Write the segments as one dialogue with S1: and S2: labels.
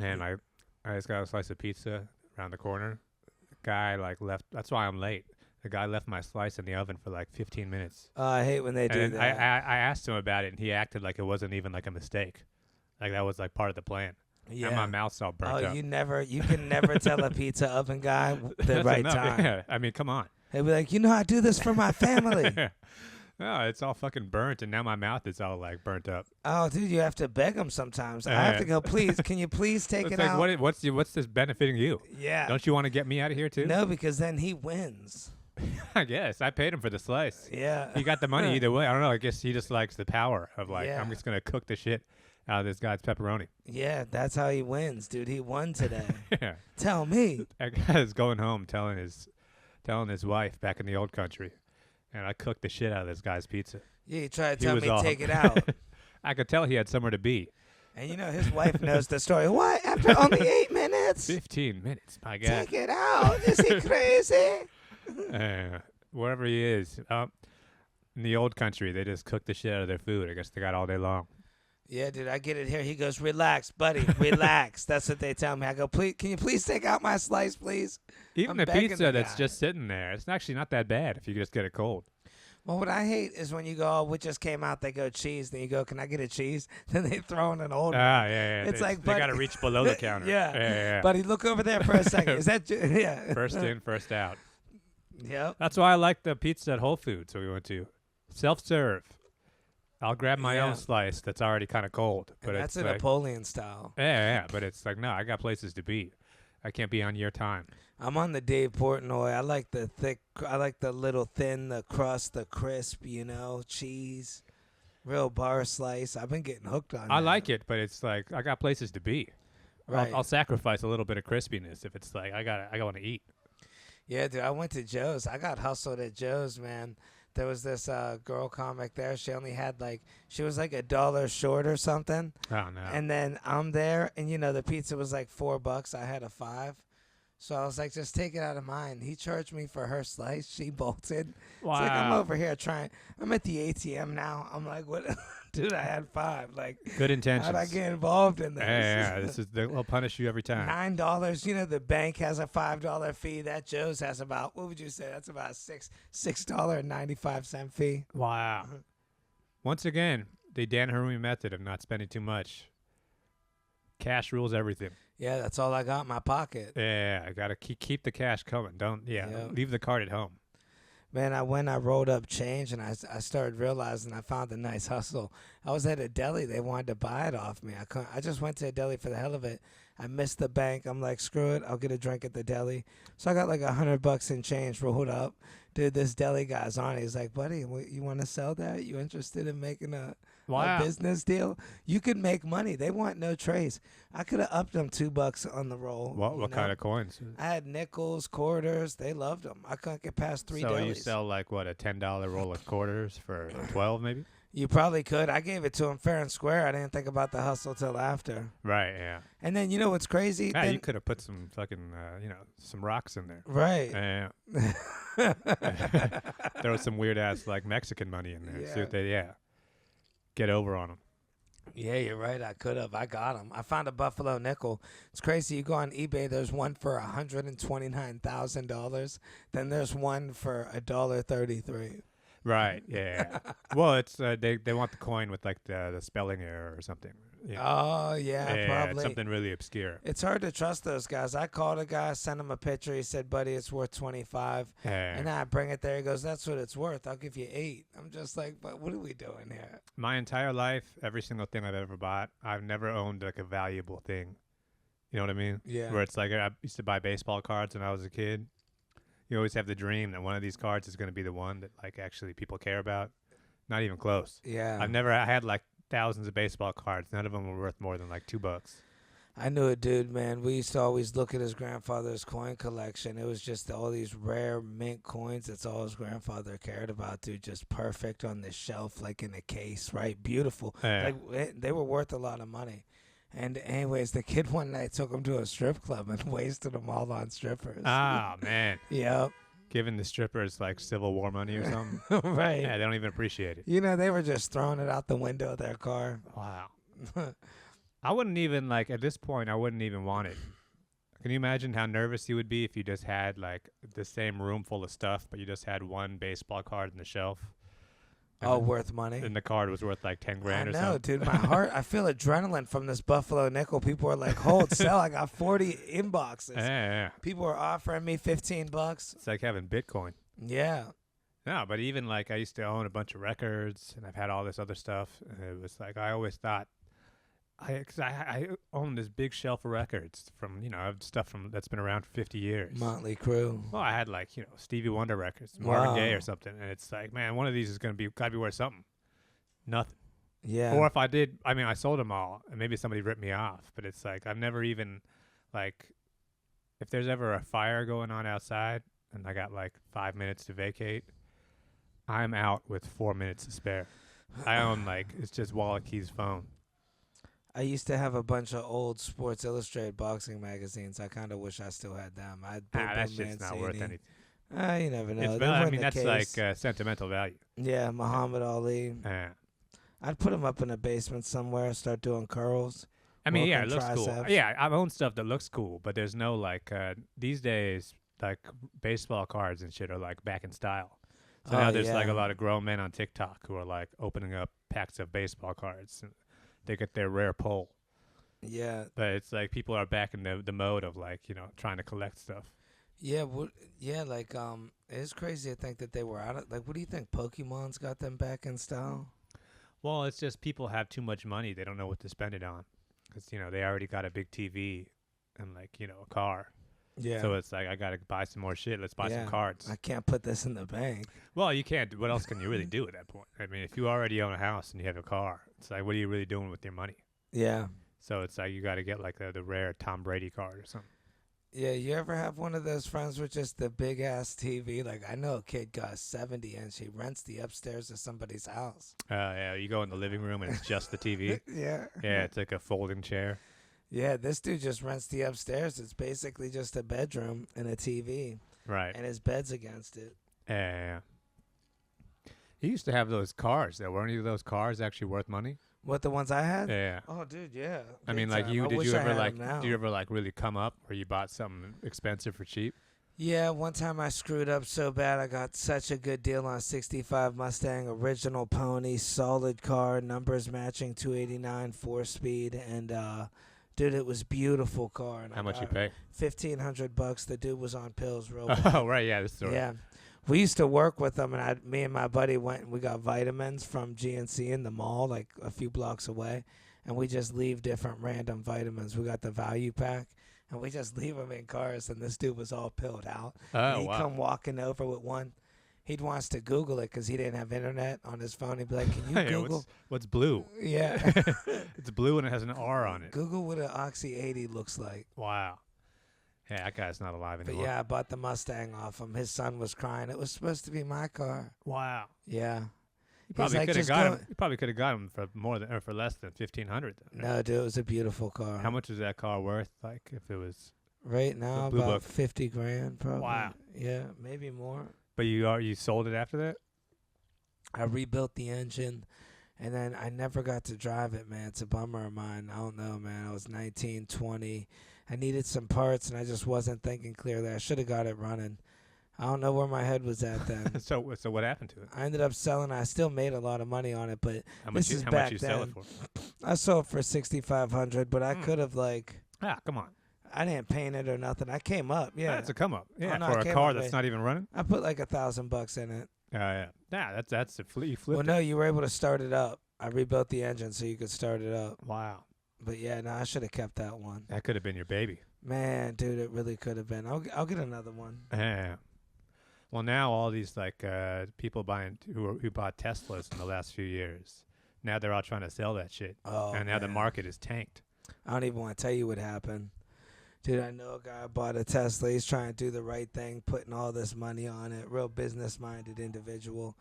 S1: And I just got a slice of pizza around the corner. Guy like left. That's why I'm late. The guy left my slice in the oven for like 15 minutes.
S2: I hate when they do
S1: And
S2: that.
S1: I asked him about it, and he acted like it wasn't even like a mistake. Like that was like part of the plan.
S2: Yeah.
S1: And my mouth's all burnt up.
S2: You can never tell a pizza oven guy the
S1: That's
S2: right
S1: enough.
S2: time.
S1: Yeah. I mean, come on.
S2: He'll be like, I do this for my family.
S1: No, it's all fucking burnt, and now my mouth is all like burnt up.
S2: Oh, dude, you have to beg them sometimes. I have to go, please, can you please take
S1: It's
S2: it
S1: like,
S2: out?
S1: what's this benefiting you?
S2: Yeah.
S1: Don't you want to get me out of here too?
S2: No, because then he wins.
S1: I guess I paid him for the slice.
S2: Yeah.
S1: He got the money either way. I don't know. I guess he just likes the power of like,
S2: Yeah.
S1: I'm just gonna cook the shit out of this guy's pepperoni.
S2: Yeah, that's how he wins, dude. He won today.
S1: Yeah.
S2: Tell me.
S1: That guy's going home telling his wife back in the old country, and I cooked the shit out of this guy's pizza.
S2: Yeah, you try to
S1: He
S2: tell
S1: was
S2: me
S1: all-
S2: take it out.
S1: I could tell he had somewhere to be.
S2: And his wife knows the story. What? After only 8 minutes?
S1: 15 minutes, my God.
S2: Take it out. Is he crazy?
S1: Wherever he is, in the old country, they just cook the shit out of their food. I guess they got all day long.
S2: Yeah, dude, I get it here. He goes, relax, buddy, relax. That's what they tell me. I go, please, can you please take out my slice, please?
S1: Even
S2: I'm
S1: the
S2: begging
S1: pizza
S2: the
S1: that's
S2: guy.
S1: just sitting there, it's actually not that bad if you just get it cold.
S2: Well, what I hate is when you go, oh, what just came out, they go cheese. Then you go, can I get a cheese? Then they throw in an old one.
S1: Yeah.
S2: It's like,
S1: they
S2: buddy-
S1: got to reach below the counter.
S2: Yeah. Buddy, look over there for a second. Is that, yeah.
S1: First in, first out.
S2: Yep.
S1: That's why I like the pizza at Whole Foods. So we went to self-serve. I'll grab my own slice that's already kind of cold. But
S2: And that's
S1: it's
S2: a
S1: like,
S2: Napoleon style.
S1: Yeah. But it's like, no, I got places to be. I can't be on your time.
S2: I'm on the Dave Portnoy. I like the thick. I like the little thin, the crust, the crisp. Cheese, real bar slice. I've been getting hooked on.
S1: I
S2: that.
S1: like it, but it's like I got places to be.
S2: Right.
S1: I'll sacrifice a little bit of crispiness if it's like I want to eat.
S2: Yeah, dude. I went to Joe's. I got hustled at Joe's, man. There was this girl comic there. She only had she was like $1 short or something.
S1: Oh no!
S2: And then I'm there, and the pizza was like $4. I had a $5. So I was like, just take it out of mine. He charged me for her slice. She bolted.
S1: Wow.
S2: It's like, I'm over here trying. I'm at the ATM now. I'm like, what? Dude, I had $5. Like,
S1: Good intentions.
S2: how'd I get involved in this?
S1: Yeah. They'll punish you every time.
S2: $9. The bank has a $5 fee. That Joe's has about, what would you say? That's about $6.95 fee.
S1: Wow. Once again, the Dan Harumi method of not spending too much. Cash rules everything.
S2: Yeah, that's all I got in my pocket.
S1: Yeah, I gotta keep the cash coming. Leave the card at home.
S2: Man, I rolled up change, and I started realizing I found a nice hustle. I was at a deli. They wanted to buy it off me. I just went to a deli for the hell of it. I missed the bank. I'm like, screw it. I'll get a drink at the deli. So I got like $100 in change rolled up. Dude, this deli guy's on it. He's like, buddy, you want to sell that? You interested in making a business deal? You could make money. They want no trace. I could have upped them $2 on the roll.
S1: What kind of coins?
S2: I had nickels, quarters. They loved them. I couldn't get past 3
S1: So
S2: delis.
S1: you sell like what, a $10 roll of quarters for 12 maybe?
S2: You probably could. I gave it to him fair and square. I didn't think about the hustle till after.
S1: Right. Yeah.
S2: And then you know what's crazy?
S1: Yeah,
S2: Then-
S1: you could have put some fucking some rocks in there.
S2: Right.
S1: Yeah. There was some weird ass like Mexican money in there. See what get over on them.
S2: Yeah, you're right. I could have. I got them. I found a Buffalo nickel. It's crazy. You go on eBay. There's one for $129,000. Then there's one for $1.33.
S1: Right. Yeah. Well, it's they want the coin with like the spelling error or something. Yeah.
S2: Oh yeah, probably
S1: it's something really obscure.
S2: It's hard to trust those guys. I called a guy, sent him a picture. He said, "Buddy, it's worth 25." And I bring it there. He goes, "That's what it's worth. I'll give you 8." I'm just like, "But what are we doing here?"
S1: My entire life, every single thing I've ever bought, I've never owned like a valuable thing. You know what I mean?
S2: Yeah.
S1: Where it's like I used to buy baseball cards when I was a kid. You always have the dream that one of these cards is going to be the one that like actually people care about. Not even close.
S2: Yeah.
S1: I had like thousands of baseball cards. None of them were worth more than like $2.
S2: I knew a dude, man. We used to always look at his grandfather's coin collection. It was just all these rare mint coins. That's all his grandfather cared about, dude. Just perfect on the shelf, like in a case, right? Beautiful.
S1: Yeah.
S2: Like they were worth a lot of money. And anyways, the kid one night took him to a strip club and wasted them all on strippers.
S1: Ah, man.
S2: Yep.
S1: Giving the strippers like Civil War money or something.
S2: Right.
S1: Yeah, they don't even appreciate it.
S2: You know, they were just throwing it out the window of their car.
S1: Wow. I wouldn't even like at this point. I wouldn't even want it. Can you imagine how nervous you would be if you just had like the same room full of stuff, but you just had one baseball card in the shelf? And
S2: Oh, worth money.
S1: and the card was worth like 10 grand
S2: I
S1: or
S2: know,
S1: something.
S2: dude. My heart. I feel adrenaline from this Buffalo nickel. People are like, "Hold, sell." I got 40 inboxes.
S1: Yeah.
S2: People are offering me $15.
S1: It's like having Bitcoin.
S2: Yeah.
S1: No, but even like I used to own a bunch of records, and I've had all this other stuff. And it was like I always thought, cause I own this big shelf of records from I have stuff from that's been around for 50 years.
S2: Motley Crue.
S1: Well, I had like Stevie Wonder records, Marvin Gaye
S2: Wow.
S1: or something, and it's like, man, one of these is gotta be worth something. Nothing.
S2: Yeah.
S1: Or if I did, I mean, I sold them all, and maybe somebody ripped me off. But it's like I've never even like, if there's ever a fire going on outside, and I got like 5 minutes to vacate, I'm out with 4 minutes to spare. I own like it's just Wallet Key's phone.
S2: I used to have a bunch of old Sports Illustrated boxing magazines. I kind of wish I still had them. I had
S1: That shit's not worth anything.
S2: You never know.
S1: It's
S2: They
S1: I
S2: weren't
S1: mean,
S2: the
S1: that's
S2: case.
S1: like sentimental value.
S2: Yeah, Muhammad Ali.
S1: Yeah.
S2: I'd put him up in a basement somewhere, start doing curls.
S1: I mean, yeah, it
S2: Working
S1: looks cool.
S2: triceps.
S1: Yeah, I've owned stuff that looks cool, but there's no like these days like baseball cards and shit are like back in style. So now there's like a lot of grown men on TikTok who are like opening up packs of baseball cards. And they get their rare pull.
S2: Yeah.
S1: But it's like people are back in the mode of like, trying to collect stuff.
S2: Yeah, like it's crazy to think that they were out of like. What do you think? Pokemon's got them back in style.
S1: Well, it's just people have too much money. They don't know what to spend it on because they already got a big TV and like a car.
S2: Yeah.
S1: So it's like I got to buy some more shit. Let's buy some cards.
S2: I can't put this in the bank.
S1: Well, you can't. What else can you really do at that point? I mean, if you already own a house and you have a car, it's like what are you really doing with your money?
S2: Yeah.
S1: So it's like you got to get like the rare Tom Brady card or something.
S2: Yeah, you ever have one of those friends with just the big ass TV? Like I know a kid got a 70-inch. He rents the upstairs of somebody's house.
S1: Yeah, you go in the living room and it's just the TV.
S2: Yeah.
S1: Yeah, it's like a folding chair.
S2: Yeah, this dude just rents the upstairs. It's basically just a bedroom and a TV.
S1: Right.
S2: And his bed's against it.
S1: Yeah. He used to have those cars. There weren't any of those cars actually worth money?
S2: What, the ones I had?
S1: Yeah.
S2: Oh, dude, yeah.
S1: I mean,
S2: Big
S1: like
S2: time.
S1: you,
S2: I
S1: did
S2: wish
S1: you
S2: I
S1: ever
S2: had
S1: like,
S2: 'em now.
S1: do you ever like really come up where you bought something expensive for cheap?
S2: Yeah, one time I screwed up so bad. I got such a good deal on 65 Mustang, original pony, solid car, numbers matching 289, 4-speed, and dude, it was beautiful car. And
S1: How much you pay?
S2: $1,500. The dude was on pills real bad.
S1: Oh, right, yeah, this story.
S2: Yeah. We used to work with them, and me and my buddy went and we got vitamins from GNC in the mall, like a few blocks away, and we just leave different random vitamins. We got the value pack, and we just leave them in cars, and this dude was all pilled out.
S1: Oh,
S2: He'd
S1: wow.
S2: come walking over with one. He'd want us to Google it because he didn't have internet on his phone. He'd be like, can you
S1: Hey,
S2: Google?
S1: what's blue?
S2: Yeah.
S1: It's blue and it has an R on it.
S2: Google what an Oxy 80 looks like.
S1: Wow. Yeah, that guy's not alive
S2: But
S1: anymore.
S2: yeah, I bought the Mustang off him. His son was crying. It was supposed to be my car.
S1: Wow.
S2: Yeah.
S1: You probably
S2: like,
S1: could have
S2: "Just
S1: got
S2: go-"
S1: him. You probably could have got him for more than or for less than $1,500.
S2: No, dude, it was a beautiful car.
S1: How much is that car worth? Like if it was,
S2: Right now,
S1: The Blue
S2: about
S1: Book.
S2: 50 grand, probably.
S1: Wow.
S2: Yeah, maybe more.
S1: but you sold it after that?
S2: I rebuilt the engine, and then I never got to drive it, man. It's a bummer of mine. I don't know, man. I was 19, 20. I needed some parts, and I just wasn't thinking clearly. I should have got it running. I don't know where my head was at then.
S1: So what happened to it?
S2: I ended up selling. I still made a lot of money on it, but
S1: How much
S2: This is
S1: how
S2: back
S1: much you sell it
S2: then.
S1: for?
S2: I sold for $6,500. But I
S1: Hmm.
S2: could have
S1: Come on.
S2: I didn't paint it or nothing. I came up, yeah.
S1: That's a come up. Yeah,
S2: no,
S1: for
S2: I
S1: a
S2: came
S1: car
S2: up
S1: that's
S2: with-
S1: not even running.
S2: I put like $1,000 in it.
S1: Yeah. That's a you flipped
S2: Well,
S1: it.
S2: no, you were able to start it up. I rebuilt the engine so you could start it up.
S1: Wow.
S2: But yeah, no, I should have kept that one.
S1: That could have been your baby.
S2: Man, dude, it really could have been. I'll get another one.
S1: Yeah. Well, now all these like people who bought Teslas in the last few years, now they're all trying to sell that shit,
S2: Oh,
S1: and now the
S2: man.
S1: market is tanked.
S2: I don't even want to tell you what happened. Dude, I know a guy bought a Tesla. He's trying to do the right thing, putting all this money on it. Real business-minded individual.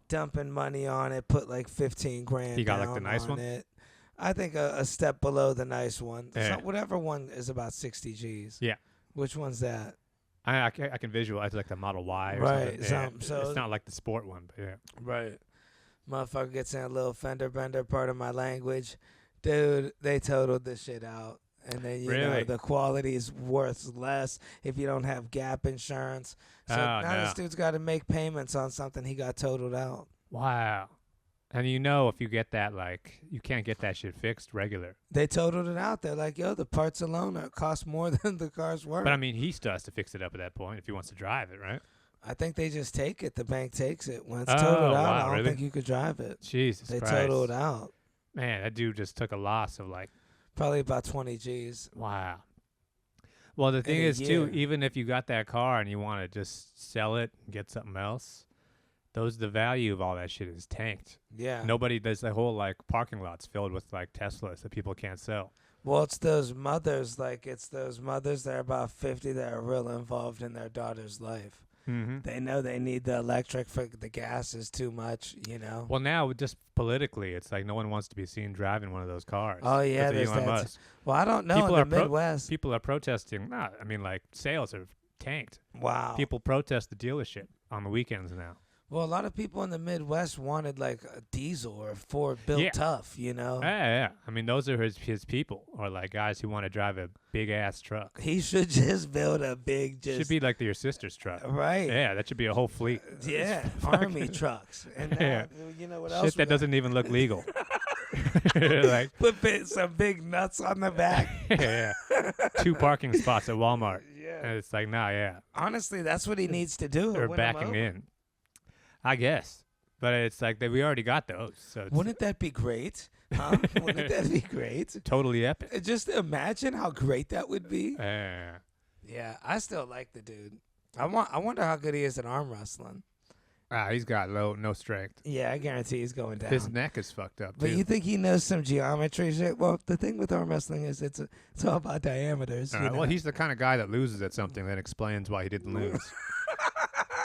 S2: Dumping money on it, put like 15 grand
S1: He got,
S2: down
S1: like, the nice
S2: on
S1: one?
S2: it. I think a step below the nice one.
S1: Yeah.
S2: So whatever one is about 60 G's.
S1: Yeah.
S2: Which one's that?
S1: I can visualize like the Model Y or
S2: Right,
S1: something. Yeah.
S2: so-
S1: It's not like the sport one, but yeah.
S2: Right. Motherfucker gets in a little fender bender, part of my language. Dude, they totaled the shit out. And then, you know,
S1: Really?
S2: the quality is worth less if you don't have gap insurance. So
S1: Oh,
S2: now
S1: no.
S2: this dude's got to make payments on something he got totaled out.
S1: Wow. And you know, if you get that, like, you can't get that shit fixed regular.
S2: They totaled it out. They're like, yo, the parts alone cost more than the car's worth.
S1: But I mean, he still has to fix it up at that point if he wants to drive it, right?
S2: I think they just take it. The bank takes it. When it's
S1: Oh,
S2: totaled out,
S1: wow,
S2: I don't
S1: really?
S2: think you could drive it.
S1: Jesus
S2: They
S1: Christ.
S2: total it out.
S1: Man, that dude just took a loss of like,
S2: Probably about 20 G's.
S1: wow. Well, the thing
S2: a
S1: is, too,
S2: year.
S1: even if you got that car and you want to just sell it and get something else, the value of all that shit is tanked.
S2: Yeah.
S1: Nobody does the whole like parking lots filled with like Teslas that people can't sell.
S2: Well, it's those mothers, that are about 50 that are real involved in their daughter's life.
S1: Mm-hmm.
S2: They know they need the electric for the gas is too much, you know.
S1: Well, now just politically, it's like no one wants to be seen driving one of those cars.
S2: Oh, yeah,
S1: Because of
S2: there's
S1: Elon
S2: that.
S1: Musk.
S2: Well, I don't know
S1: People
S2: in the
S1: are
S2: Midwest.
S1: People are protesting. Nah, I mean, like sales are tanked.
S2: Wow.
S1: People protest the dealership on the weekends now.
S2: Well, a lot of people in the Midwest wanted like a diesel or a Ford built
S1: Yeah.
S2: tough, you know.
S1: Yeah. I mean, those are his people, or like guys who want to drive a big ass truck.
S2: He should just build a big,
S1: Should be like your sister's truck.
S2: right.
S1: Yeah, that should be a whole fleet.
S2: Yeah, army trucks. And now,
S1: Yeah.
S2: you know what else?
S1: Shit that doesn't even look legal. Like,
S2: put some big nuts on the back.
S1: yeah, 2 parking spots at Walmart.
S2: Yeah.
S1: And it's like, nah, yeah,
S2: Honestly, that's what he needs to do.
S1: they're
S2: win 'em
S1: backing
S2: over.
S1: in. I guess, but it's like we already got those, so it's
S2: Wouldn't that be great? Huh? Wouldn't that be great?
S1: totally epic.
S2: Just imagine how great that would be.
S1: Yeah.
S2: Yeah, I still like the dude. I wonder how good he is at arm wrestling.
S1: He's got no strength.
S2: Yeah, I guarantee he's going down.
S1: His neck is fucked up
S2: But
S1: too.
S2: you think he knows some geometry shit? Well, the thing with arm wrestling is it's all about diameters. You know?
S1: Well, he's the kind of guy that loses at something, then explains why he didn't lose.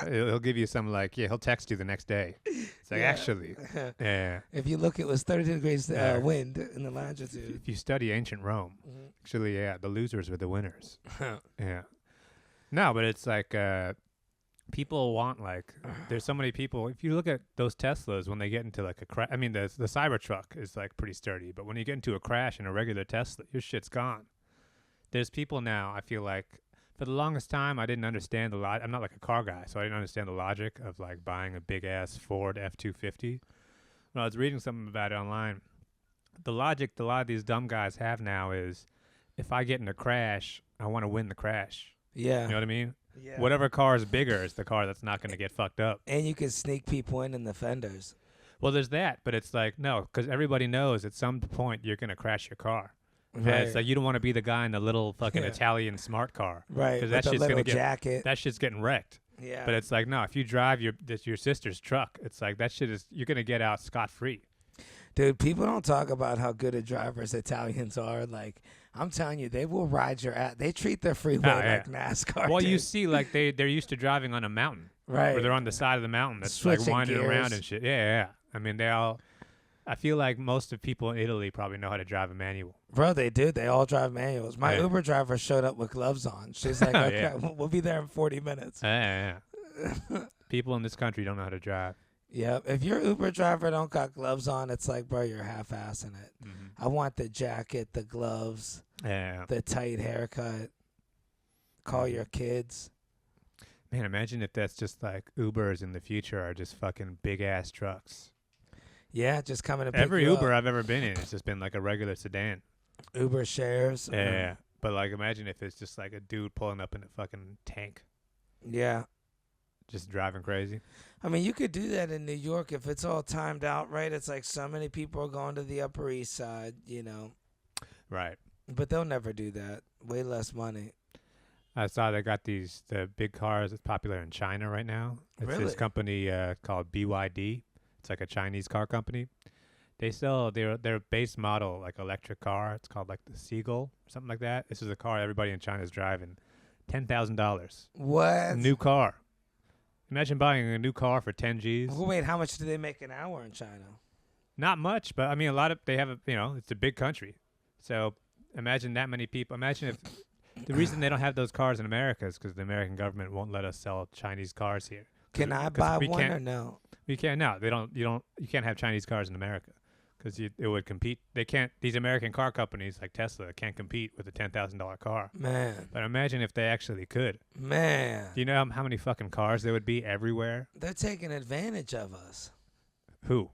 S1: He'll give you some like, he'll text you the next day. It's like,
S2: Yeah.
S1: actually, yeah.
S2: If you look, it was 30 degrees
S1: Yeah.
S2: wind in the longitude.
S1: If you study ancient Rome, actually, yeah, the losers were the winners. Yeah. No, but it's like people want like there's so many people. If you look at those Teslas when they get into like a crash, I mean the Cybertruck is like pretty sturdy, but when you get into a crash in a regular Tesla, your shit's gone. There's people now. I feel like for the longest time I didn't understand the lot. I'm not like a car guy, so I didn't understand the logic of like buying a big ass Ford F-250. When I was reading something about it online, the logic a lot of these dumb guys have now is if I get in a crash, I want to win the crash.
S2: Yeah.
S1: You know what I mean?
S2: Yeah.
S1: Whatever car is bigger is the car that's not going to get fucked up.
S2: And you can sneak people in the fenders.
S1: Well, there's that, but it's like, no, because everybody knows at some point you're going to crash your car. And it's like you don't want to be the guy in the little fucking
S2: Yeah.
S1: Italian smart car.
S2: Right.
S1: Because
S2: With
S1: that
S2: the
S1: shit's
S2: little
S1: going to get,
S2: jacket.
S1: that shit's getting wrecked.
S2: Yeah.
S1: But it's like, no, if you drive your sister's truck, it's like that shit is, you're going to get out scot-free.
S2: Dude, people don't talk about how good of drivers Italians are. Like, I'm telling you, they will ride your ass. They treat their freeway like NASCAR.
S1: Well,
S2: dude.
S1: you see, like, they're used to driving on a mountain.
S2: Right.
S1: Where they're on the side of the mountain that's
S2: Switching
S1: like winding around
S2: gears.
S1: and shit. Yeah. I mean, I feel like most of people in Italy probably know how to drive a manual.
S2: Bro, they do. They all drive manuals. My
S1: Yeah.
S2: Uber driver showed up with gloves on. She's like, okay,
S1: Yeah.
S2: we'll be there in 40 minutes.
S1: Yeah. People in this country don't know how to drive.
S2: Yep. If your Uber driver don't got gloves on, it's like, bro, you're half-assing it.
S1: Mm-hmm.
S2: I want the jacket, the gloves,
S1: Yeah.
S2: the tight haircut. Call your kids.
S1: Man, imagine if that's just like Ubers in the future are just fucking big ass trucks.
S2: Yeah, just coming to pick
S1: Every
S2: you
S1: Uber
S2: up.
S1: I've ever been in has just been like a regular sedan.
S2: Uber shares.
S1: Yeah. But like imagine if it's just like a dude pulling up in a fucking tank,
S2: Yeah.
S1: just driving crazy.
S2: I mean, you could do that in New York if it's all timed out, right? It's like so many people are going to the Upper East Side, you know.
S1: Right.
S2: But they'll never do that. Way less money.
S1: I saw they got the big cars that's popular in China right now. It's
S2: Really?
S1: this company called BYD. It's like a Chinese car company. They sell their base model like electric car. It's called like the Seagull, something like that. This is a car everybody in China is driving. $10,000.
S2: What?
S1: New car. Imagine buying a new car for 10 G's.
S2: Well, wait, how much do they make an hour in China?
S1: Not much, but I mean they have it's a big country. So imagine that many people. Imagine if the reason they don't have those cars in America is because the American government won't let us sell Chinese cars here.
S2: Can I buy one or no?
S1: We can't. No, they don't. You can't have Chinese cars in America because it would compete. They can't. These American car companies like Tesla can't compete with a $10,000 car.
S2: Man.
S1: But imagine if they actually could.
S2: Man.
S1: Do you know how many fucking cars there would be everywhere?
S2: They're taking advantage of us.
S1: Who?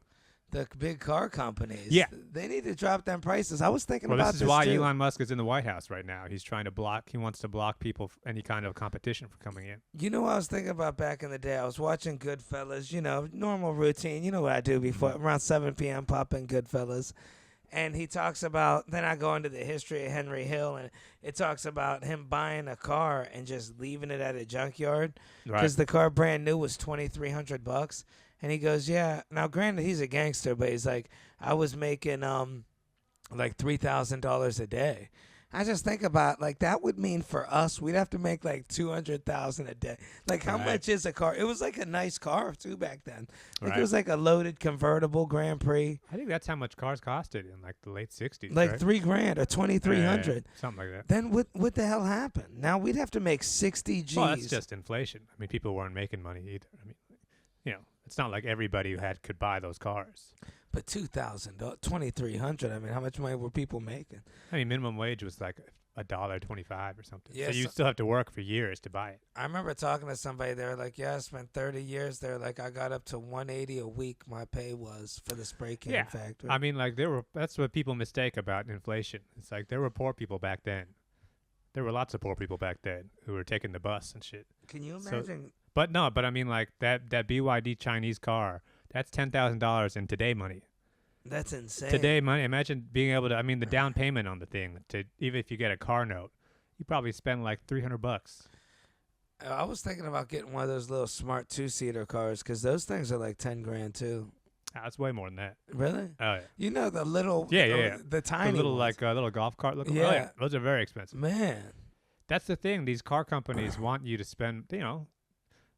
S2: The big car companies.
S1: Yeah.
S2: They need to drop them prices. I was thinking
S1: Well,
S2: about
S1: this is why
S2: too.
S1: Elon Musk is in the White House right now. He's trying to block. He wants to block people, any kind of competition from coming in.
S2: You know what I was thinking about back in the day? I was watching Goodfellas, normal routine. You know what I do before around 7 p.m. pop in Goodfellas. And he talks about, then I go into the history of Henry Hill, and it talks about him buying a car and just leaving it at a junkyard because the car brand new was $2,300. And he goes, yeah. Now, granted, he's a gangster, but he's like, I was making like $3,000 a day. I just think about like that would mean for us we'd have to make like $200,000 a day. Like how much is a car? It was like a nice car too back then. Like it was like a loaded convertible Grand Prix.
S1: I think that's how much cars costed in like the late '60s.
S2: Like
S1: right?
S2: $3,000 or $2,300.
S1: Something like that.
S2: Then what the hell happened? Now we'd have to make 60 G's.
S1: Well, that's just inflation. I mean, people weren't making money either. I mean, it's not like everybody who could buy those cars.
S2: But $2,000, $2,300. I mean, how much money were people making?
S1: I mean, minimum wage was like $1.25 or something.
S2: Yeah,
S1: so you still have to work for years to buy it.
S2: I remember talking to somebody. They were like, "Yeah, I spent 30 years there. Like, I got up to $180 a week. My pay was for the spray can factory."
S1: I mean, like that's what people mistake about inflation. It's like there were poor people back then. There were lots of poor people back then who were taking the bus and shit.
S2: Can you imagine?
S1: But I mean, like that BYD Chinese car. That's $10,000 in today money.
S2: That's insane.
S1: Today money. Imagine being able to. I mean, the down payment on the thing. Even if you get a car note, you probably spend like $300.
S2: I was thinking about getting one of those little smart 2-seater cars because those things are like $10,000 too.
S1: That's way more than that.
S2: Really?
S1: Oh yeah.
S2: You know the little, the tiny,
S1: the little
S2: ones.
S1: like little golf cart looking.
S2: Yeah.
S1: Oh, yeah, those are very expensive.
S2: Man,
S1: that's the thing. These car companies want you to spend.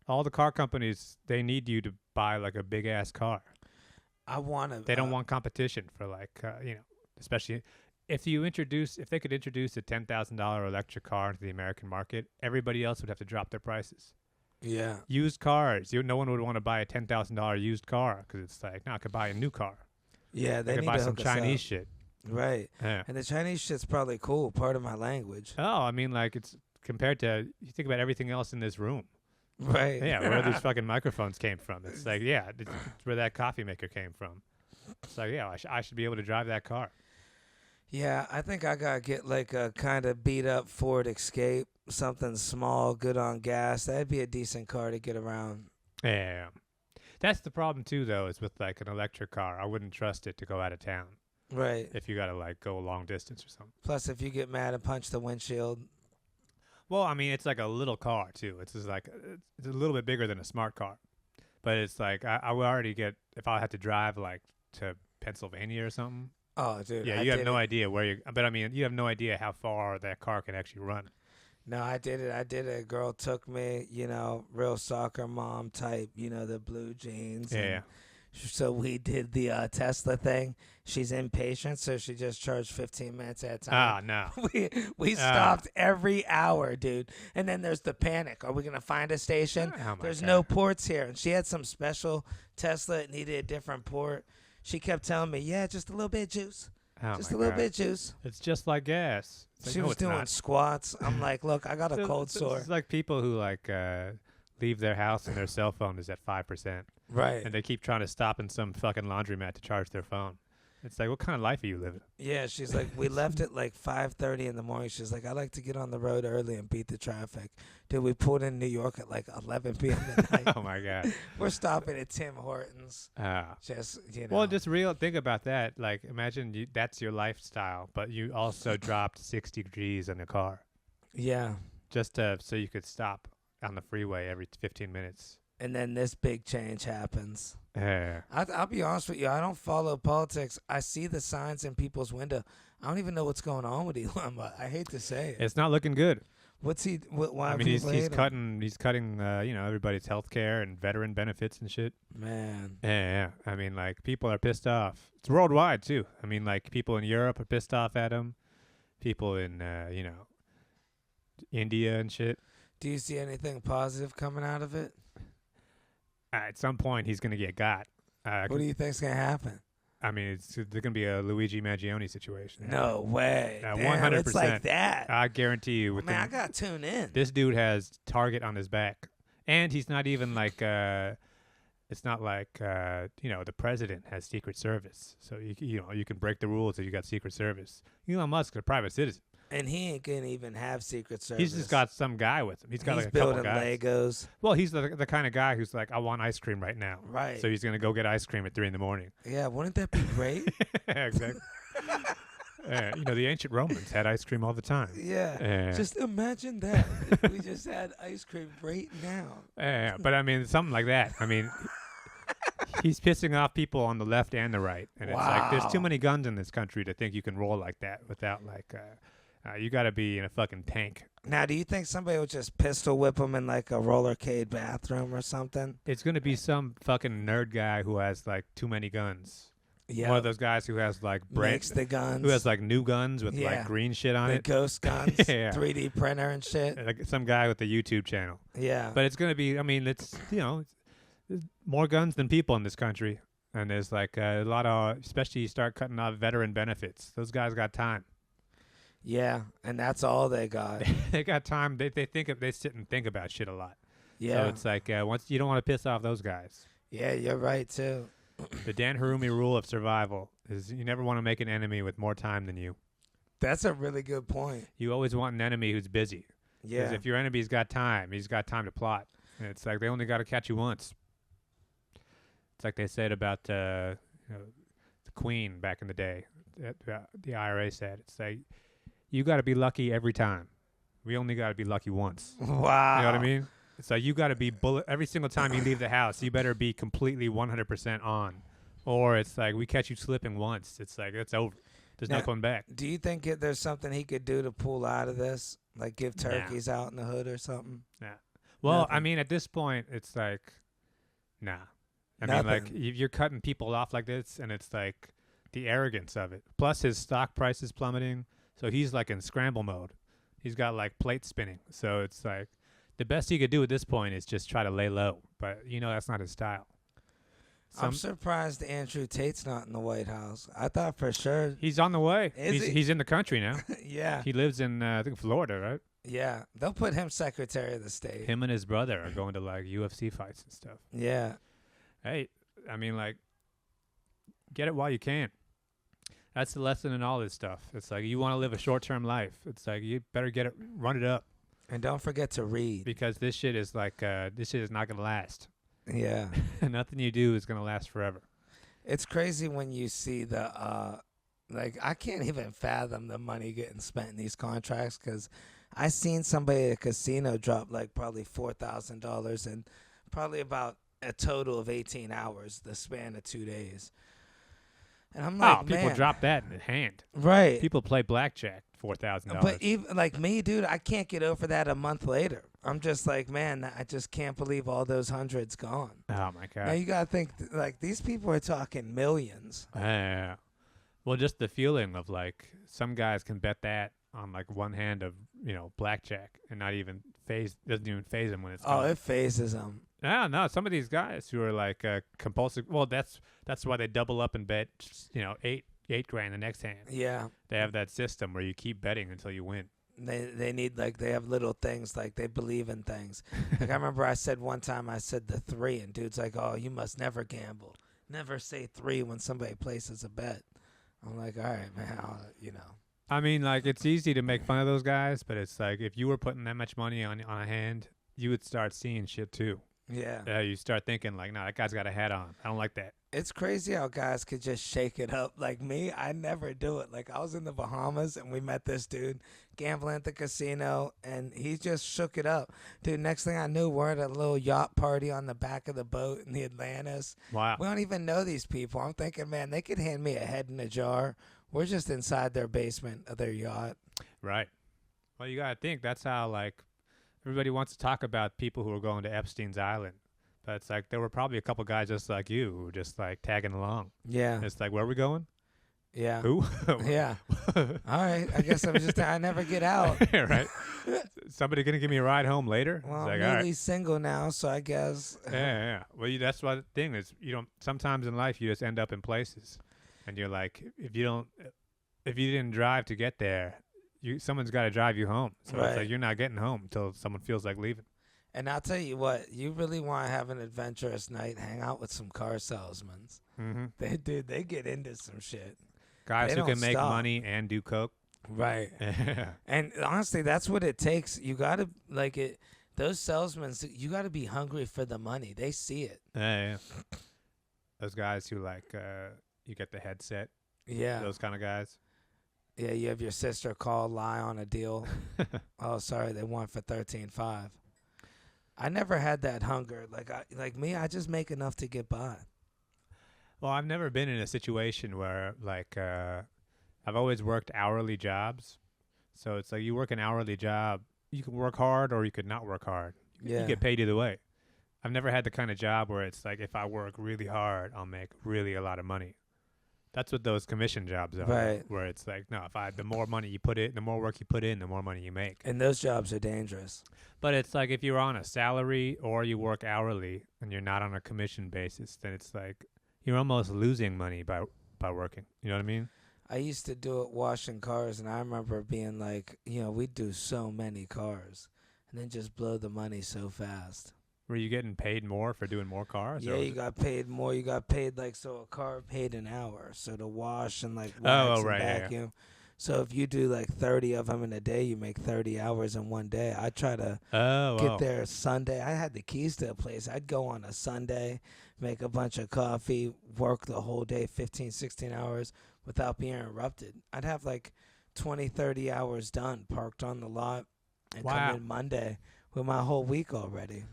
S1: All the car companies, they need you to buy like a big ass car.
S2: I want to.
S1: They don't want competition for like especially if they could introduce a $10,000 electric car into the American market, everybody else would have to drop their prices.
S2: Yeah.
S1: Used cars, no one would want to buy a $10,000 used car because it's like, no, I could buy a new car.
S2: Yeah, they
S1: could
S2: need
S1: buy
S2: to
S1: some
S2: hook us
S1: Chinese
S2: up.
S1: shit.
S2: Right.
S1: Yeah.
S2: And the Chinese shit's probably cool. Part of my language.
S1: Oh, I mean, like it's compared to you think about everything else in this room.
S2: Right.
S1: Yeah, where these fucking microphones came from. It's like, yeah, it's where that coffee maker came from. It's like, yeah, I should be able to drive that car.
S2: Yeah, I think I gotta get like a kind of beat up Ford Escape, something small, good on gas. That'd be a decent car to get around.
S1: Yeah. That's the problem too, though, is with like an electric car. I wouldn't trust it to go out of town.
S2: Right.
S1: If you gotta like go a long distance or something.
S2: Plus, if you get mad and punch the windshield.
S1: Well, I mean, it's like a little car too. It's just like it's a little bit bigger than a smart car, but it's like I would already get if I had to drive like to Pennsylvania or something.
S2: Oh, dude.
S1: Yeah, you have no idea where you. But I mean, you have no idea how far that car can actually run.
S2: No, I did it. A girl took me, real soccer mom type, the blue jeans.
S1: Yeah.
S2: So we did the Tesla thing. She's impatient, so she just charged 15 minutes at a time.
S1: Ah, no.
S2: we stopped every hour, dude. And then there's the panic. Are we going to find a station?
S1: Oh,
S2: there's no ports here. And she had some special Tesla. It needed a different port. She kept telling me, yeah, just a little bit of juice. Just a little bit of juice.
S1: It's just like gas. Like,
S2: she was doing squats. I'm like, look, I got a cold sore.
S1: It's like people who like leave their house and their cell phone is at 5%.
S2: Right.
S1: And they keep trying to stop in some fucking laundromat to charge their phone. It's like, what kind of life are you living?
S2: Yeah, she's like, we left at like 5:30 in the morning. She's like, I like to get on the road early and beat the traffic. Dude, we pulled in New York at like 11 p.m. at night.
S1: Oh, my God.
S2: We're stopping at Tim Hortons. Just,
S1: Well, just think about that. Like, imagine that's your lifestyle, but you also dropped 60 degrees in the car.
S2: Yeah.
S1: Just so you could stop on the freeway every 15 minutes.
S2: And then this big change happens.
S1: Yeah.
S2: I'll be honest with you. I don't follow politics. I see the signs in people's window. I don't even know what's going on with Elon. But I hate to say it.
S1: It's not looking good.
S2: What's he? Why?
S1: I mean, he's cutting everybody's health care and veteran benefits and shit.
S2: Man.
S1: Yeah. I mean, like people are pissed off. It's worldwide too. I mean, like people in Europe are pissed off at him. People in India and shit.
S2: Do you see anything positive coming out of it?
S1: At some point, he's gonna get got.
S2: What do you think's gonna happen?
S1: I mean, there's going to be a Luigi Mangione situation.
S2: No way.
S1: Yeah,
S2: Damn,
S1: 100%.
S2: it's like that.
S1: I guarantee you.
S2: Man, I got to tune in.
S1: This dude has Target on his back. And he's not even like, it's not like, the president has Secret Service. So, you can break the rules if you got Secret Service. Elon Musk is a private citizen.
S2: And he ain't gonna even have Secret Service.
S1: He's just got some guy with him. He's got like a
S2: building
S1: couple guys.
S2: Legos.
S1: Well, he's the kind of guy who's like, I want ice cream right now.
S2: Right.
S1: So he's going to go get ice cream at 3 a.m.
S2: Yeah, wouldn't that be great?
S1: Exactly. The ancient Romans had ice cream all the time.
S2: Yeah. Just imagine that. If we just had ice cream right now.
S1: But I mean, something like that. I mean, he's pissing off people on the left and the right. And it's like, there's too many guns in this country to think you can roll like that without like, you got to be in a fucking tank.
S2: Now, do you think somebody would just pistol whip him in like a rollercade bathroom or something?
S1: It's going to be some fucking nerd guy who has like too many guns.
S2: Yeah.
S1: One of those guys who has like
S2: makes the guns.
S1: Who has like new guns with like green shit on
S2: the
S1: it.
S2: Ghost guns. 3D printer and shit.
S1: Like some guy with a YouTube channel.
S2: Yeah.
S1: But it's going to be, I mean, it's, there's more guns than people in this country. And there's like a lot of, especially you start cutting off veteran benefits. Those guys got time.
S2: Yeah, and that's all they got.
S1: They got time. They sit and think about shit a lot.
S2: Yeah.
S1: So it's like once you don't want to piss off those guys.
S2: Yeah, you're right too.
S1: The Dan Harumi rule of survival is you never want to make an enemy with more time than you.
S2: That's a really good point.
S1: You always want an enemy who's busy.
S2: Yeah.
S1: Because if your enemy's got time, he's got time to plot. And it's like they only got to catch you once. It's like they said about the Queen back in the day. The IRA said it's like you got to be lucky every time. We only got to be lucky once.
S2: Wow.
S1: You know what I mean? So you got to be every single time you leave the house. You better be completely 100% on, or it's like we catch you slipping once. It's like it's over. There's no going back.
S2: Do you think there's something he could do to pull out of this, like give turkeys out in the hood or something?
S1: Nah. Well,
S2: Nothing.
S1: I mean, at this point, it's like, nah. I
S2: Nothing.
S1: mean, like you're cutting people off like this, and it's like the arrogance of it. Plus, his stock price is plummeting, so he's like in scramble mode. He's got like plates spinning, so it's like. The best he could do at this point is just try to lay low, but that's not his style.
S2: I'm surprised Andrew Tate's not in the White House. I thought for sure
S1: he's on the way. He's in the country now.
S2: Yeah,
S1: he lives in I think Florida, right?
S2: Yeah, they'll put him Secretary of the State.
S1: Him and his brother are going to like UFC fights and stuff.
S2: Yeah.
S1: Hey, I mean, like, get it while you can. That's the lesson in all this stuff. It's like you want to live a short-term life. It's like you better run it up.
S2: And don't forget to read.
S1: Because this shit is like, this shit is not going to last.
S2: Yeah.
S1: Nothing you do is going to last forever.
S2: It's crazy when you see the, I can't even fathom the money getting spent in these contracts because I seen somebody at a casino drop like probably $4,000 in probably about a total of 18 hours, the span of 2 days. And I'm like,
S1: people drop that in hand.
S2: Right.
S1: People play blackjack. $4,000.
S2: But even like me, dude, I can't get over that a month later. I'm just like, man, I just can't believe all those hundreds gone.
S1: Oh my god!
S2: Now you gotta think like these people are talking millions.
S1: Yeah. Well, just the feeling of like some guys can bet that on like one hand of blackjack and not even doesn't even phase them when it's gone.
S2: It phases them.
S1: No, some of these guys who are like compulsive. Well, that's why they double up and bet $8,000 the next hand.
S2: Yeah.
S1: They have that system where you keep betting until you win.
S2: They need they have little things like they believe in things. Like I remember I said one time I said the 3 and dude's like, "Oh, you must never gamble. Never say 3 when somebody places a bet." I'm like, "All right, man,
S1: I mean, like it's easy to make fun of those guys, but it's like if you were putting that much money on a hand, you would start seeing shit too.
S2: Yeah.
S1: You start thinking like, "Nah, that guy's got a hat on. I don't like that."
S2: It's crazy how guys could just shake it up. Like me, I never do it. Like I was in the Bahamas and we met this dude gambling at the casino and he just shook it up. Dude, next thing I knew, we're at a little yacht party on the back of the boat in the Atlantis.
S1: Wow.
S2: We don't even know these people. I'm thinking, man, they could hand me a head in a jar. We're just inside their basement of their yacht.
S1: Right. Well, you got to think that's how like everybody wants to talk about people who are going to Epstein's Island. But it's like there were probably a couple guys just like you who were just like tagging along.
S2: Yeah.
S1: It's like, where are we going?
S2: Yeah.
S1: Who?
S2: Yeah. All right. I guess I never get out.
S1: Right. Somebody going to give me a ride home later?
S2: Well,
S1: it's
S2: I'm
S1: like,
S2: really single now, so I guess.
S1: Yeah. Well, that's what the thing is. Sometimes in life you just end up in places. and you're like, if you didn't drive to get there, someone's got to drive you home. So it's
S2: Right.
S1: like you're not getting home until someone feels like leaving.
S2: And I'll tell you what, you really want to have an adventurous night, hang out with some car salesmen.
S1: Mm-hmm.
S2: They get into some shit.
S1: Guys
S2: They
S1: who
S2: don't
S1: can make
S2: stop.
S1: money and do coke.
S2: Right. And honestly, that's what it takes. You got to, like, it. Those salesmen, you got to be hungry for the money. They see it.
S1: Yeah. Those guys who like, you get the headset.
S2: Yeah.
S1: Those kind of guys.
S2: Yeah, you have your sister lie on a deal. Oh, sorry, they want for $13.5. I never had that hunger. Like me, I just make enough to get by.
S1: Well, I've never been in a situation where like I've always worked hourly jobs. So it's like you work an hourly job, you can work hard or you could not work hard.
S2: Yeah.
S1: You get paid either way. I've never had the kind of job where it's like if I work really hard, I'll make really a lot of money. That's what those commission jobs are.
S2: Right.
S1: Where it's like, no, the more money you put in, the more work you put in, the more money you make.
S2: And those jobs are dangerous.
S1: But it's like if you're on a salary or you work hourly and you're not on a commission basis, then it's like you're almost losing money by working. You know what I mean?
S2: I used to do it washing cars, and I remember being like, we'd do so many cars and then just blow the money so fast.
S1: Were you getting paid more for doing more cars?
S2: Yeah, you got paid more. You got paid so a car paid an hour. So to wash and wax and
S1: right,
S2: vacuum.
S1: Yeah.
S2: So if you do like 30 of them in a day, you make 30 hours in one day. I try to get there Sunday. I had the keys to the place. I'd go on a Sunday, make a bunch of coffee, work the whole day, 15, 16 hours without being interrupted. I'd have like 20, 30 hours done, parked on the lot, and come in Monday with my whole week already.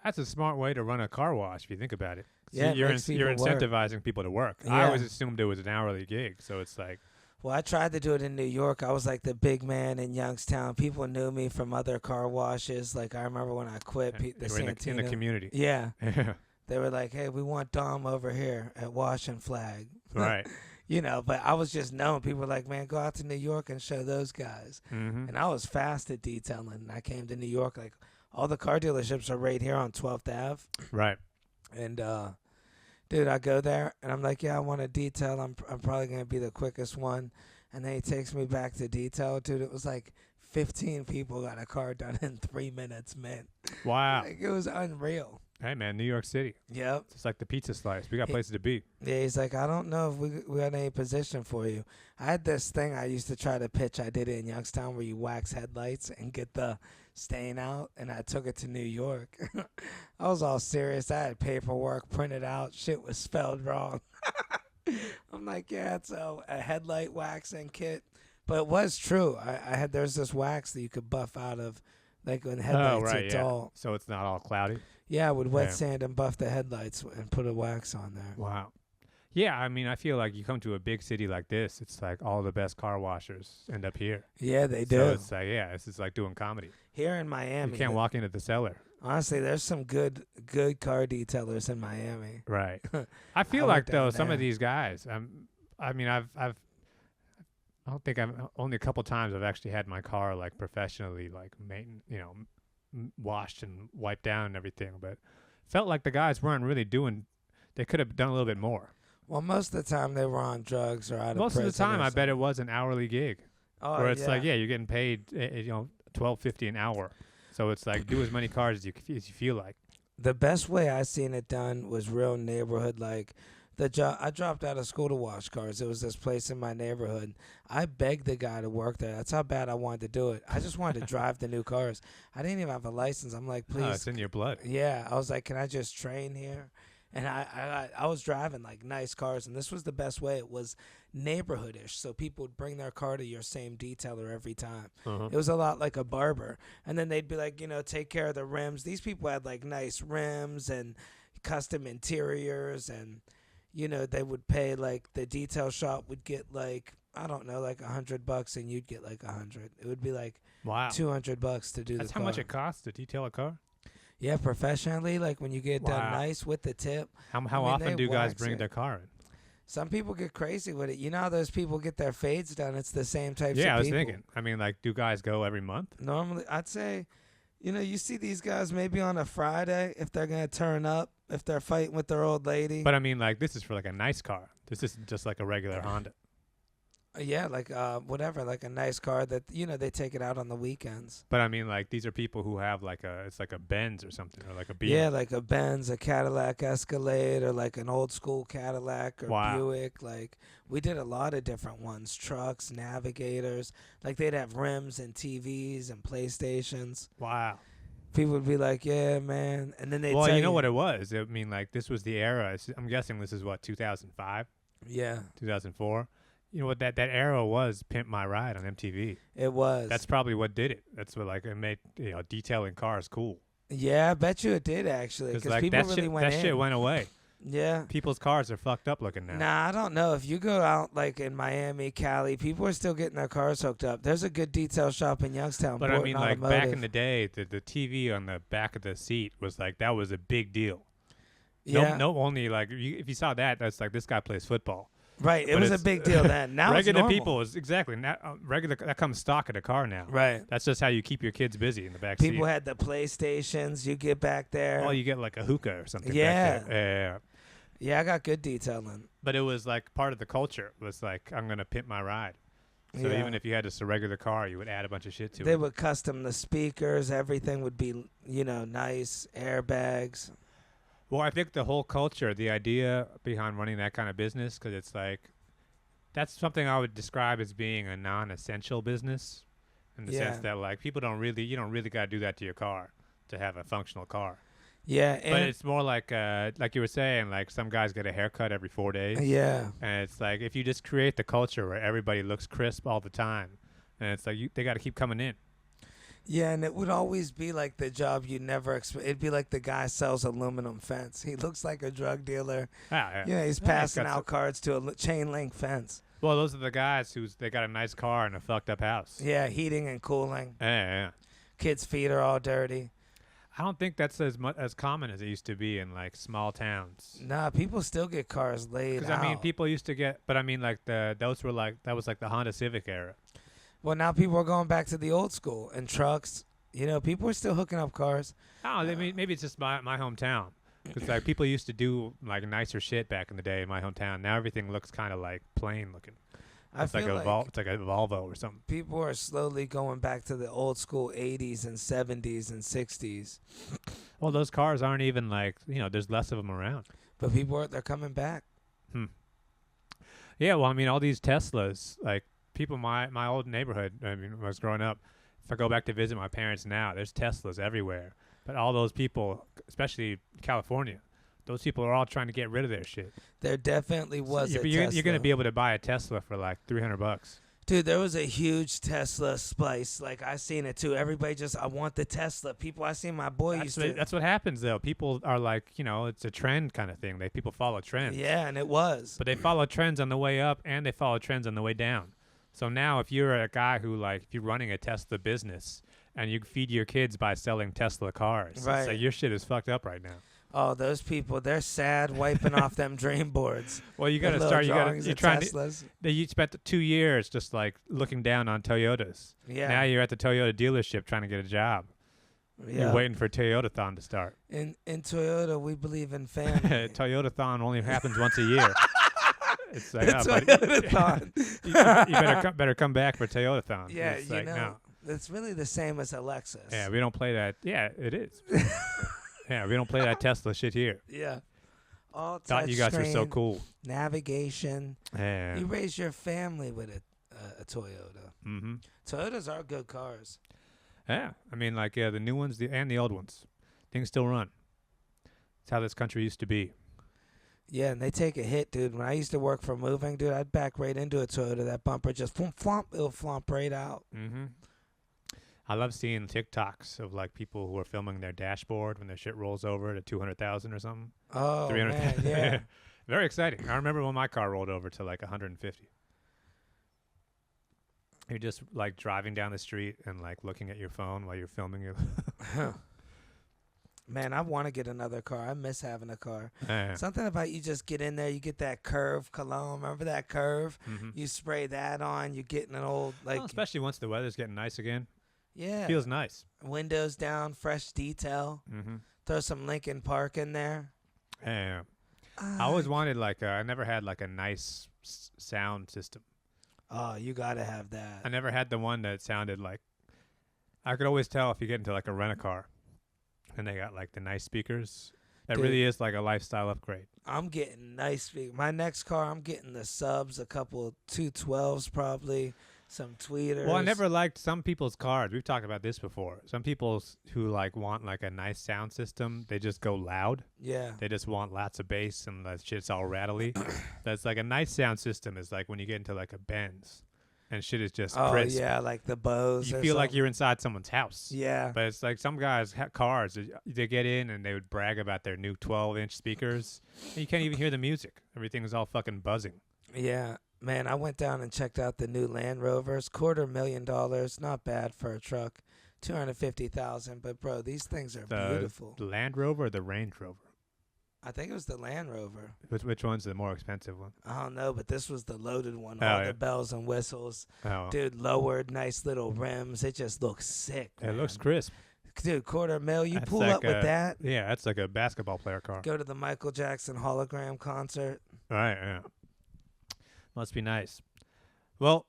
S1: That's a smart way to run a car wash if you think about it.
S2: Yeah,
S1: you're
S2: you're
S1: incentivizing people to work.
S2: Yeah.
S1: I always assumed it was an hourly gig, so it's like.
S2: Well, I tried to do it in New York. I was like the big man in Youngstown. People knew me from other car washes. Like I remember when I quit the Santino.
S1: In the community.
S2: Yeah. They were like, "Hey, we want Dom over here at Wash and Flag."
S1: Right.
S2: But I was just known. People were like, "Man, go out to New York and show those guys."
S1: Mm-hmm.
S2: And I was fast at detailing. And I came to New York like. All the car dealerships are right here on 12th Ave.
S1: Right.
S2: And, dude, I go there, and I'm like, yeah, I want a detail. I'm probably going to be the quickest one. And then he takes me back to detail. Dude, it was like 15 people got a car done in 3 minutes, man.
S1: Wow.
S2: Like, it was unreal.
S1: Hey, man, New York City.
S2: Yep.
S1: It's like the pizza slice. We got places to be.
S2: Yeah, he's like, I don't know if we got any position for you. I had this thing I used to try to pitch. I did it in Youngstown where you wax headlights and get the stain out, and I took it to New York. I was all serious. I had paperwork printed out. Shit was spelled wrong. I'm like, yeah, it's a headlight waxing kit. But it was true. There's this wax that you could buff out of, like when headlights are dull.
S1: So it's not all cloudy.
S2: Yeah, I would wet sand and buff the headlights and put a wax on there.
S1: Wow. Yeah, I mean, I feel like you come to a big city like this, it's like all the best car washers end up here.
S2: Yeah, they do.
S1: So it's like, this is like doing comedy.
S2: Here in Miami.
S1: You can't walk into the cellar.
S2: Honestly, there's some good car detailers in Miami.
S1: Right. I feel like, though, some of these guys, I mean, I don't think only a couple times I've actually had my car, like, professionally, like, washed and wiped down and everything, but felt like the guys weren't really they could have done a little bit more.
S2: Well, most of the time they were on drugs or out of prison.
S1: Most of the time, I bet it was an hourly gig.
S2: Oh,
S1: where it's like, you're getting paid, $12.50 an hour. So it's like, do as many cars as you feel like.
S2: The best way I seen it done was real neighborhood. Like I dropped out of school to wash cars. It was this place in my neighborhood. I begged the guy to work there. That's how bad I wanted to do it. I just wanted to drive the new cars. I didn't even have a license. I'm like, please.
S1: Oh, it's in your blood.
S2: Yeah. I was like, can I just train here? And I was driving like nice cars, and this was the best way. It was neighborhoodish, so people would bring their car to your same detailer every time.
S1: Uh-huh.
S2: It was a lot like a barber, and then they'd be like, take care of the rims. These people had like nice rims and custom interiors, and they would pay like the detail shop would get like I don't know like $100, and you'd get like $100. It would be like $200 to do.
S1: That's how much it costs to detail a car.
S2: Yeah, professionally, like when you get done nice with the tip.
S1: How often do guys bring their car in?
S2: Some people get crazy with it. You know how those people get their fades done? It's the same types of people.
S1: Yeah, I was thinking. I mean, like, do guys go every month?
S2: Normally, I'd say, you see these guys maybe on a Friday if they're going to turn up if they're fighting with their old lady.
S1: But I mean, like, this is for like a nice car. This isn't just like a regular Honda.
S2: Yeah, like whatever, like a nice car that they take it out on the weekends.
S1: But I mean, like, these are people who have like it's like a Benz or something, or like a Beamer.
S2: Yeah, like a Benz, a Cadillac Escalade, or like an old school Cadillac or Buick. Like we did a lot of different ones, trucks, Navigators. Like they'd have rims and TVs and PlayStations.
S1: Wow.
S2: People would be like, "Yeah, man," and then they.
S1: Well, you know what it was. I mean, like, this was the era. I'm guessing this is what 2005.
S2: Yeah.
S1: 2004. You know what that era was? Pimp My Ride on MTV.
S2: It was.
S1: That's probably what did it. That's what like it made detailing cars cool.
S2: Yeah, I bet you it did actually. Because
S1: like,
S2: people
S1: that
S2: really
S1: shit,
S2: went
S1: that shit went away.
S2: Yeah.
S1: People's cars are fucked up looking now.
S2: Nah, I don't know. If you go out like in Miami, Cali, people are still getting their cars hooked up. There's a good detail shop in Youngstown.
S1: But I mean, like back in the day, the TV on the back of the seat was like that was a big deal.
S2: Yeah.
S1: No, only like if you saw that, that's like this guy plays football.
S2: Right, it was a big deal then. Now
S1: regular
S2: it's
S1: people is exactly regular. That comes stock in a car now.
S2: Right.
S1: That's just how you keep your kids busy in the back
S2: People
S1: seat.
S2: had the PlayStations. You get back there.
S1: Oh, you get like a hookah or something.
S2: Yeah.
S1: Back there.
S2: Yeah, I got good detailing.
S1: But it was like part of the culture. It was like I'm gonna pimp my ride. So even if you had just a regular car, you would add a bunch of shit to it.
S2: They would custom the speakers. Everything would be nice airbags.
S1: Well, I think the whole culture, the idea behind running that kind of business, because it's like. That's something I would describe as being a non-essential business, in the sense that like you don't really got to do that to your car to have a functional car.
S2: Yeah,
S1: but it's more like you were saying, like some guys get a haircut every 4 days.
S2: Yeah,
S1: and it's like if you just create the culture where everybody looks crisp all the time, and it's like they got to keep coming in.
S2: Yeah, and it would always be like the job you never expect. It'd be like the guy sells aluminum fence. He looks like a drug dealer.
S1: Yeah.
S2: He's passing out cards to a chain link fence.
S1: Well, those are the guys they got a nice car and a fucked up house.
S2: Yeah, heating and cooling.
S1: Yeah.
S2: Kids' feet are all dirty.
S1: I don't think that's as common as it used to be in like small towns.
S2: Nah, people still get cars laid out.
S1: Because I mean, people used to get, but I mean, like that was like the Honda Civic era.
S2: Well, now people are going back to the old school and trucks. People are still hooking up cars.
S1: Oh, maybe it's just my hometown. Because like people used to do like nicer shit back in the day in my hometown. Now everything looks kind of like plain looking. It's like it's like a Volvo or something.
S2: People are slowly going back to the old school 80s and 70s and 60s.
S1: Well, those cars aren't even like there's less of them around.
S2: But they're coming back.
S1: Yeah, well, I mean, all these Teslas, like people, my old neighborhood. I mean, when I was growing up, if I go back to visit my parents now, there's Teslas everywhere. But all those people, especially California, those people are all trying to get rid of their shit.
S2: There definitely was a
S1: you're
S2: Tesla.
S1: going to be able to buy a Tesla for like $300.
S2: Dude, there was a huge Tesla splice. Like, I seen it too. Everybody I want the Tesla. People, I seen my boy
S1: That's what happens, though. People are like, it's a trend kind of thing. People follow trends.
S2: Yeah, and it was.
S1: But they follow trends on the way up, and they follow trends on the way down. So now if you're a guy who, like, if you're running a Tesla business and you feed your kids by selling Tesla cars,
S2: right.
S1: So your shit is fucked up right now.
S2: Oh, those people, they're sad wiping off them dream boards.
S1: Well, you got to start. You're trying
S2: Teslas.
S1: You spent 2 years just like looking down on Toyotas.
S2: Yeah.
S1: Now you're at the Toyota dealership trying to get a job. Yeah. You're waiting for Toyotathon to start.
S2: In Toyota, we believe in family.
S1: Toyotathon only happens once a year. It's like,
S2: Toyotathon.
S1: you better come back for Toyotathon.
S2: Yeah,
S1: it's like, no.
S2: It's really the same as a Lexus.
S1: Yeah, we don't play that. Yeah, it is. Yeah, we don't play that Tesla shit here.
S2: Yeah. All
S1: thought you guys were so cool.
S2: Navigation.
S1: Yeah.
S2: You raise your family with a Toyota.
S1: Mm-hmm.
S2: Toyotas are good cars.
S1: Yeah. I mean, like, the new ones and the old ones. Things still run. It's how this country used to be.
S2: Yeah, and they take a hit, dude. When I used to work for moving, dude, I'd back right into a Toyota. That bumper just flump, it'll flump right out.
S1: Mm-hmm. I love seeing TikToks of like people who are filming their dashboard when their shit rolls over to 200,000 or something.
S2: Oh, man, yeah.
S1: Very exciting. I remember when my car rolled over to like 150. You're just like driving down the street and like looking at your phone while you're filming it.
S2: Man, I want to get another car. I miss having a car.
S1: Yeah.
S2: Something about you just get in there, you get that curve cologne. Remember that curve?
S1: Mm-hmm.
S2: You spray that on, you get in an old
S1: especially once the weather's getting nice again.
S2: Yeah.
S1: Feels nice.
S2: Windows down, fresh detail.
S1: Mm-hmm.
S2: Throw some Lincoln Park in there.
S1: Yeah. I always wanted like I never had like a nice sound system.
S2: Oh, you gotta have that.
S1: I never had the one that sounded like. I could always tell if you get into like a rent-a-car, and they got like the nice speakers. That
S2: Dude,
S1: really is like a lifestyle upgrade.
S2: I'm getting nice speakers. My next car, I'm getting the subs, a couple 212s probably, some tweeters.
S1: Well, I never liked some people's cars. We've talked about this before. Some people who like want like a nice sound system, they just go loud.
S2: Yeah.
S1: They just want lots of bass and the shit's all rattly. That's like a nice sound system is like when you get into like a Benz and shit is just crisp.
S2: Yeah, like the Bose.
S1: You feel like you're inside someone's house.
S2: Yeah.
S1: But it's like some guys' cars, they get in and they would brag about their new 12-inch speakers. And you can't even hear the music. Everything's all fucking buzzing.
S2: Yeah. Man, I went down and checked out the new Land Rovers. $250,000. Not bad for a truck. $250,000. But, bro, these things are beautiful.
S1: The Land Rover or the Range Rover?
S2: I think it was the Land Rover.
S1: Which one's the more expensive one?
S2: I don't know, but this was the loaded one.
S1: Oh,
S2: All
S1: yeah.
S2: the bells and whistles.
S1: Oh.
S2: Dude, lowered, nice little rims. It just looks sick.
S1: It looks crisp.
S2: Dude, $250,000. You
S1: That's
S2: pull
S1: like
S2: up with that.
S1: Yeah, that's like a basketball player car.
S2: Go to the Michael Jackson hologram concert.
S1: Right, yeah. Must be nice. Well,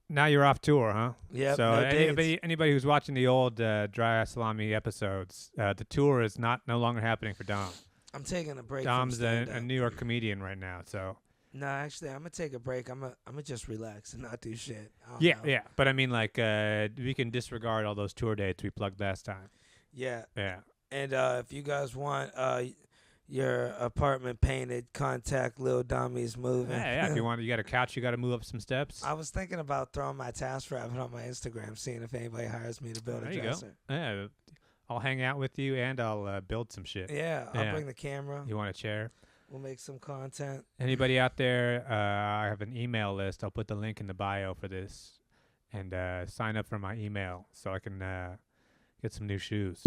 S1: now you're off tour, huh?
S2: Yep.
S1: So
S2: no dates.
S1: anybody who's watching the old Dry Salami episodes, the tour is no longer happening for Dom.
S2: I'm taking a break.
S1: Dom's
S2: from
S1: a
S2: stand-up.
S1: New York comedian right now, so
S2: No, actually, I'm gonna take a break. I'm gonna just relax and not do shit. I don't
S1: yeah,
S2: know.
S1: yeah. But I mean, like, we can disregard all those tour dates we plugged last time.
S2: Yeah.
S1: Yeah.
S2: And if you guys want your apartment painted, contact Lil Dommy's moving.
S1: Yeah. If you want, you got a couch, you got to move up some steps.
S2: I was thinking about throwing my task rabbit on my Instagram, seeing if anybody hires me to build
S1: There
S2: a
S1: you
S2: dresser.
S1: go. Yeah. I'll hang out with you and I'll build some shit.
S2: Yeah, I'll
S1: Yeah.
S2: bring the camera.
S1: You want a chair?
S2: We'll make some content.
S1: Anybody out there, I have an email list. I'll put the link in the bio for this. And sign up for my email so I can get some new shoes.